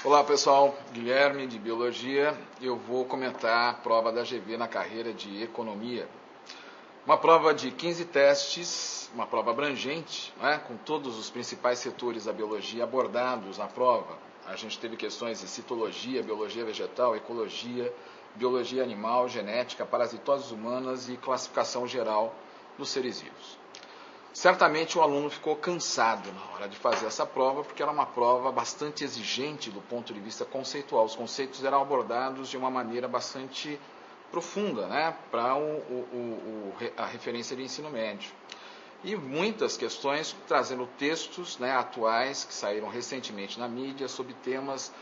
Olá pessoal, Guilherme de Biologia. Eu vou comentar a prova da GV na carreira de Economia. Uma prova de 15 testes, uma prova abrangente, né, com todos os principais setores da biologia abordados na prova. A gente teve questões de citologia, biologia vegetal, ecologia, biologia animal, genética, parasitoses humanas e classificação geral dos seres vivos. Certamente o aluno ficou cansado na hora de fazer essa prova, porque era uma prova bastante exigente do ponto de vista conceitual. Os conceitos eram abordados de uma maneira bastante profunda, né, para a referência de ensino médio. E muitas questões trazendo textos, né, atuais, que saíram recentemente na mídia, sobre temas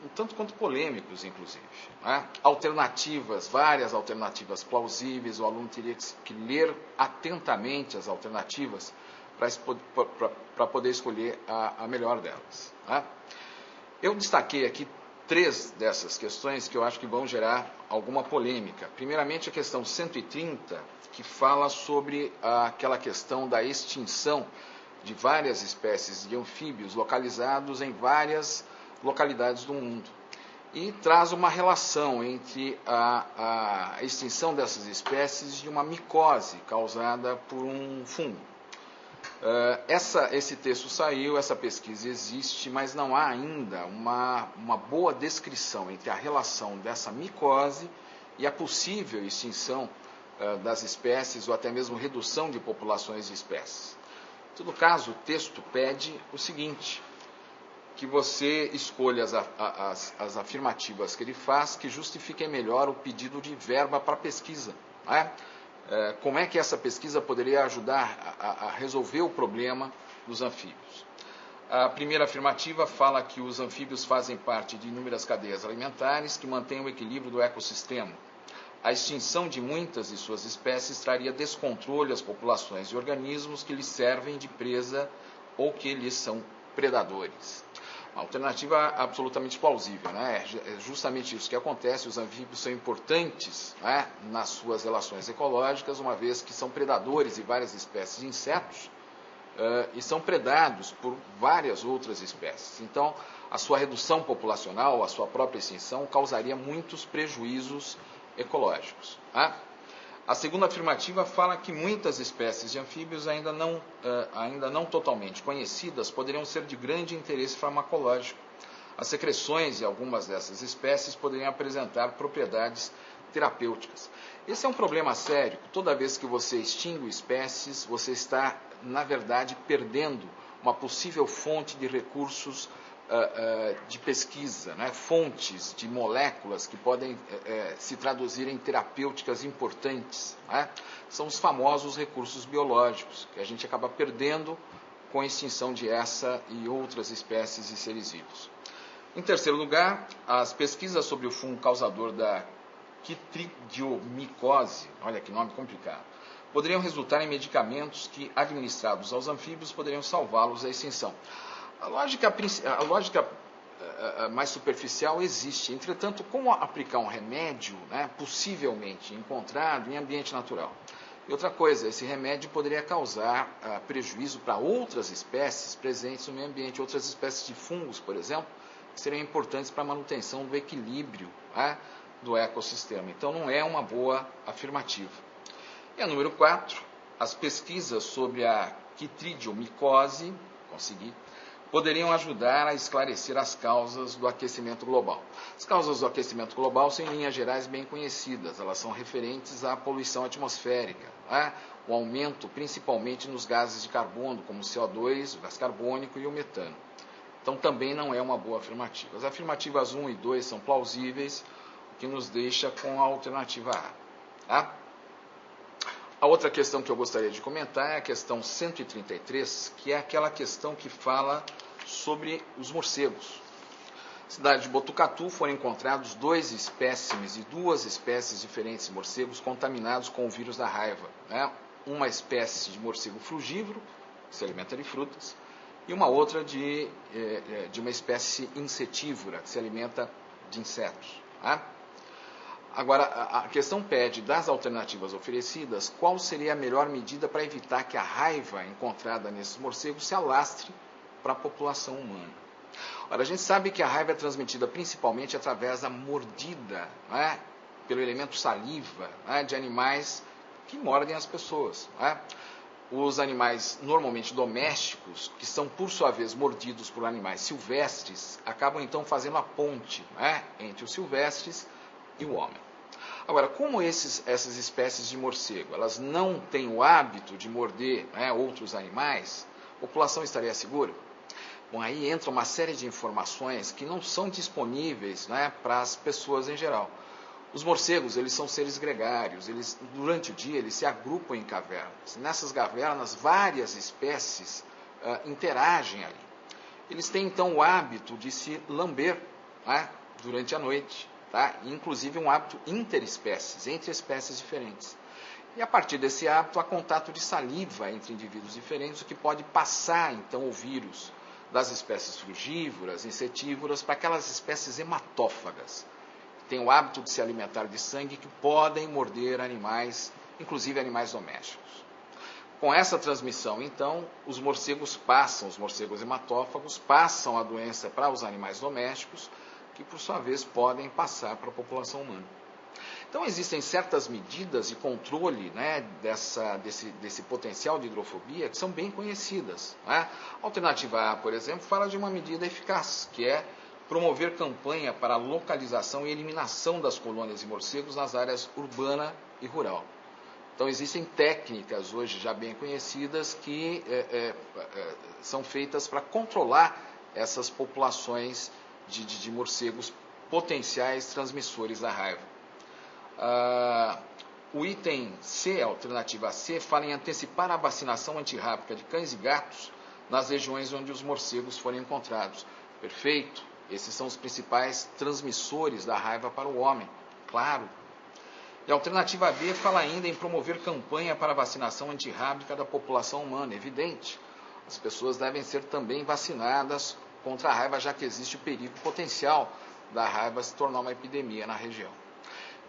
um tanto quanto polêmicos, inclusive. Né? Alternativas, várias alternativas plausíveis, o aluno teria que ler atentamente as alternativas para poder escolher a melhor delas. Né? Eu destaquei aqui 3 dessas questões que eu acho que vão gerar alguma polêmica. Primeiramente, a questão 130, que fala sobre aquela questão da extinção de várias espécies de anfíbios localizados em várias localidades do mundo, e traz uma relação entre a extinção dessas espécies e uma micose causada por um fungo. Esse texto saiu, essa pesquisa existe, mas não há ainda uma boa descrição entre a relação dessa micose e a possível extinção das espécies, ou até mesmo redução de populações de espécies. Em todo caso, o texto pede o seguinte: que você escolha as afirmativas que ele faz, que justifiquem melhor o pedido de verba para pesquisa. Né? Como é que essa pesquisa poderia ajudar a resolver o problema dos anfíbios? A primeira afirmativa fala que os anfíbios fazem parte de inúmeras cadeias alimentares que mantêm o equilíbrio do ecossistema. A extinção de muitas de suas espécies traria descontrole às populações de organismos que lhes servem de presa ou que lhes são predadores. Uma alternativa absolutamente plausível, né? É justamente isso que acontece. Os anfíbios são importantes, né, nas suas relações ecológicas, uma vez que são predadores de várias espécies de insetos e são predados por várias outras espécies. Então, a sua redução populacional, a sua própria extinção, causaria muitos prejuízos ecológicos. Né? A segunda afirmativa fala que muitas espécies de anfíbios ainda não totalmente conhecidas poderiam ser de grande interesse farmacológico. As secreções de algumas dessas espécies poderiam apresentar propriedades terapêuticas. Esse é um problema sério. Toda vez que você extingue espécies, você está, na verdade, perdendo uma possível fonte de recursos de pesquisa, né? Fontes de moléculas que podem se traduzir em terapêuticas importantes. Né? São os famosos recursos biológicos, que a gente acaba perdendo com a extinção de essa e outras espécies de seres vivos. Em terceiro lugar, as pesquisas sobre o fungo causador da quitridiomicose, olha que nome complicado, poderiam resultar em medicamentos que, administrados aos anfíbios, poderiam salvá-los da extinção. A lógica mais superficial existe. Entretanto, como aplicar um remédio, né, possivelmente encontrado em ambiente natural? E outra coisa, esse remédio poderia causar prejuízo para outras espécies presentes no meio ambiente, outras espécies de fungos, por exemplo, que seriam importantes para a manutenção do equilíbrio, né, do ecossistema. Então, não é uma boa afirmativa. E a número 4, as pesquisas sobre a quitridiomicose, poderiam ajudar a esclarecer as causas do aquecimento global. As causas do aquecimento global são, em linhas gerais, bem conhecidas. Elas são referentes à poluição atmosférica, né? O aumento principalmente nos gases de carbono, como o CO2, o gás carbônico e o metano. Então, também não é uma boa afirmativa. As afirmativas 1 e 2 são plausíveis, o que nos deixa com a alternativa A. Tá? A outra questão que eu gostaria de comentar é a questão 133, que é aquela questão que fala sobre os morcegos. Na cidade de Botucatu foram encontrados 2 espécimes de 2 espécies diferentes de morcegos contaminados com o vírus da raiva. Né? Uma espécie de morcego frugívoro, que se alimenta de frutas, e uma outra de uma espécie insetívora, que se alimenta de insetos. Tá? Agora, a questão pede, das alternativas oferecidas, qual seria a melhor medida para evitar que a raiva encontrada nesses morcegos se alastre para a população humana. Ora, a gente sabe que a raiva é transmitida principalmente através da mordida, né, pelo elemento saliva, né, de animais que mordem as pessoas. Né? Os animais normalmente domésticos, que são por sua vez mordidos por animais silvestres, acabam então fazendo a ponte, né, entre os silvestres e o homem. Agora, como essas espécies de morcego, elas não têm o hábito de morder, né, outros animais, a população estaria segura? Bom, aí entra uma série de informações que não são disponíveis, né, para as pessoas em geral. Os morcegos, eles são seres gregários, durante o dia eles se agrupam em cavernas. Nessas cavernas, várias espécies interagem ali. Eles têm então o hábito de se lamber, né, durante a noite, tá? Inclusive um hábito interespécies, entre espécies diferentes. E a partir desse hábito, há contato de saliva entre indivíduos diferentes, o que pode passar então o vírus das espécies frugívoras, insetívoras, para aquelas espécies hematófagas, que têm o hábito de se alimentar de sangue, que podem morder animais, inclusive animais domésticos. Com essa transmissão, então, os morcegos hematófagos, passam a doença para os animais domésticos, que por sua vez podem passar para a população humana. Então existem certas medidas de controle, né, desse potencial de hidrofobia que são bem conhecidas. Né? A alternativa A, por exemplo, fala de uma medida eficaz, que é promover campanha para a localização e eliminação das colônias de morcegos nas áreas urbana e rural. Então existem técnicas hoje já bem conhecidas que são feitas para controlar essas populações de morcegos potenciais transmissores da raiva. O item C, a alternativa C, fala em antecipar a vacinação antirrábica de cães e gatos nas regiões onde os morcegos forem encontrados. Perfeito? Esses são os principais transmissores da raiva para o homem, claro. E a alternativa B fala ainda em promover campanha para a vacinação antirrábica da população humana, evidente. As pessoas devem ser também vacinadas contra a raiva, já que existe o perigo potencial da raiva se tornar uma epidemia na região.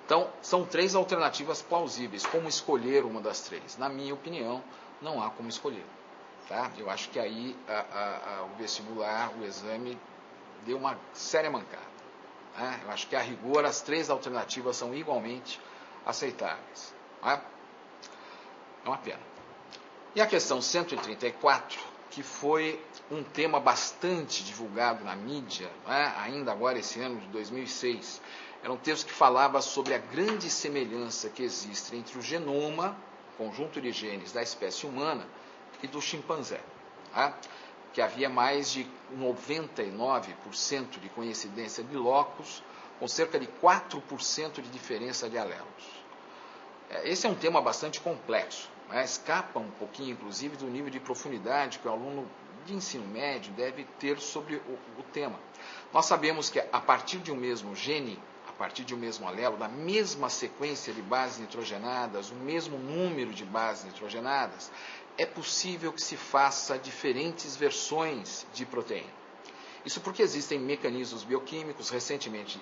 Então, são 3 alternativas plausíveis. Como escolher uma das 3? Na minha opinião, não há como escolher. Tá? Eu acho que aí o vestibular, o exame, deu uma séria mancada. Né? Eu acho que, a rigor, as 3 alternativas são igualmente aceitáveis. Né? É uma pena. E a questão 134, que foi um tema bastante divulgado na mídia, né? Ainda agora esse ano de 2006, era um texto que falava sobre a grande semelhança que existe entre o genoma, conjunto de genes da espécie humana, e do chimpanzé. Tá? Que havia mais de 99% de coincidência de locus, com cerca de 4% de diferença de alelos. Esse é um tema bastante complexo, né? Escapa um pouquinho, inclusive, do nível de profundidade que o aluno de ensino médio deve ter sobre o tema. Nós sabemos que a partir de um mesmo gene, a partir de um mesmo alelo, da mesma sequência de bases nitrogenadas, o mesmo número de bases nitrogenadas, é possível que se faça diferentes versões de proteína. Isso porque existem mecanismos bioquímicos recentemente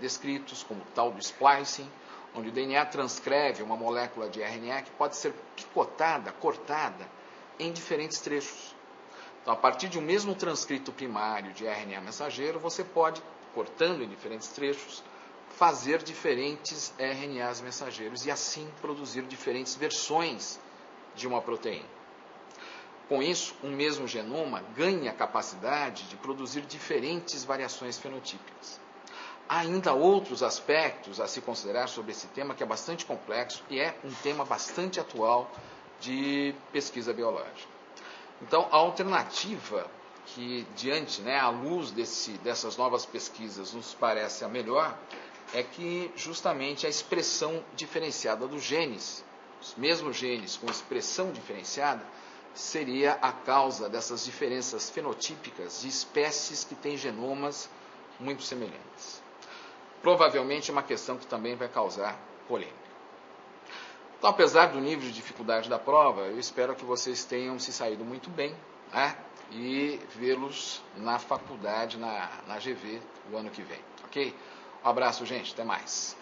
descritos, como o tal do splicing, onde o DNA transcreve uma molécula de RNA que pode ser picotada, cortada, em diferentes trechos. Então, a partir de um mesmo transcrito primário de RNA mensageiro, você pode, cortando em diferentes trechos, fazer diferentes RNAs mensageiros e assim produzir diferentes versões de uma proteína. Com isso, um mesmo genoma ganha a capacidade de produzir diferentes variações fenotípicas. Há ainda outros aspectos a se considerar sobre esse tema, que é bastante complexo e é um tema bastante atual de pesquisa biológica. Então, a alternativa que, diante, à luz dessas novas pesquisas, nos parece a melhor, é que justamente a expressão diferenciada dos genes, os mesmos genes com expressão diferenciada, seria a causa dessas diferenças fenotípicas de espécies que têm genomas muito semelhantes. Provavelmente é uma questão que também vai causar polêmica. Então, apesar do nível de dificuldade da prova, eu espero que vocês tenham se saído muito bem, né? E vê-los na faculdade, na GV, o ano que vem, ok? Um abraço, gente, até mais.